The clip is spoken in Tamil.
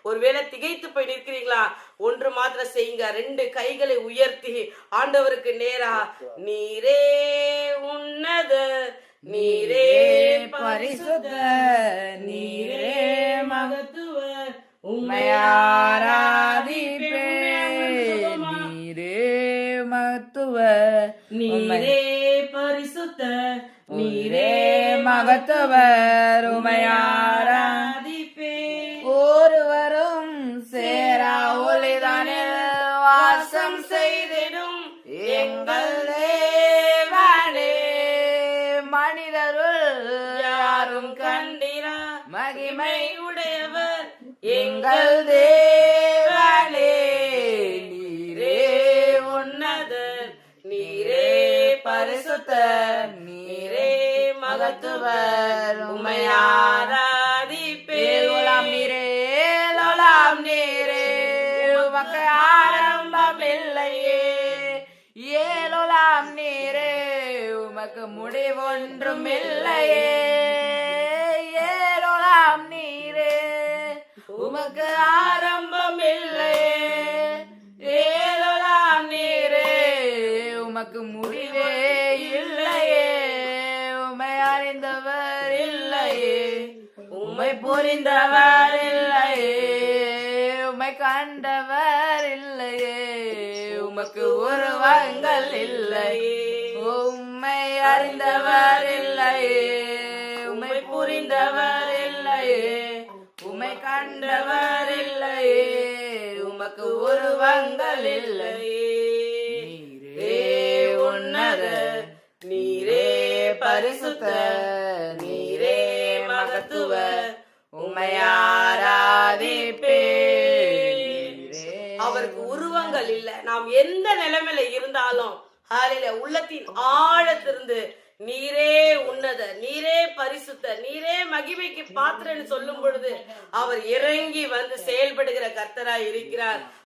ஒருவேளை திகைத்து போய் நிற்கிறீங்களா? ஒன்று மாத்திரம் செய்யுங்க. 2 கைகளை உயர்த்தி ஆண்டவருக்கு நேரா, நீரே உன்னத, நீரே பரிசுத்த, நீரே மகத்துவர், உம்மை ஆராதிப்பேன். நீரே மகத்துவர், நீரே பரிசுத்த, நீரே மகத்துவர், உம்மை ஆராதிப்பேன். ஒருவரும் சேரா ஒளிதானில் வாசம் செய்திடும் எங்கள் தேவனே. மனிதருள் யாரும் கண்டிரா மகிமை உடையவர் எங்கள் தேவனே. நீரே உன்னதர், நீரே பரிசுத்தர், நீரே மகத்துவர், உம்மை ஆராதிப்பேன். லோலாம் நீரே, லோலாம் நீரே, உமக்கு ஆரம்பம் இல்லையே. ஏலோலாம் நீரே, உமக்கு முடிவொன்றும் இல்லையே. ஏலோலாம் நீரே, உமக்கு ஆரம்பம் இல்லையே. ஏலோலாம் நீரே, உமக்கு முடிவே இல்லையே. உம்மை அறிந்தவர் இல்லையே, உம்மை புரிந்தவர் இல்லையே, உம்மை கண்டவர் இல்லையே, உமக்கு உருவங்கள் இல்லையே. உம்மை அறிந்தவர் இல்லையே, உம்மை புரிந்தவர் இல்லையே, உம்மை கண்டவர் இல்லையே, உமக்கு உருவங்கள் இல்லையே. நீரே உன்னத, நீரே பரிசுத்த, நீரே மகத்துவர், உம்மை ஆராதிப்பேன். அவருக்கு உருவங்கள் இல்ல. நாம் எந்த நிலைமையில இருந்தாலும் உள்ளத்தின் ஆழத்திலிருந்து நீரே உன்னத, நீரே பரிசுத்த, நீரே மகிமைக்கு பாத்திரன்னு சொல்லும் பொழுது அவர் இறங்கி வந்து செயல்படுகிற கர்த்தராய் இருக்கிறார்.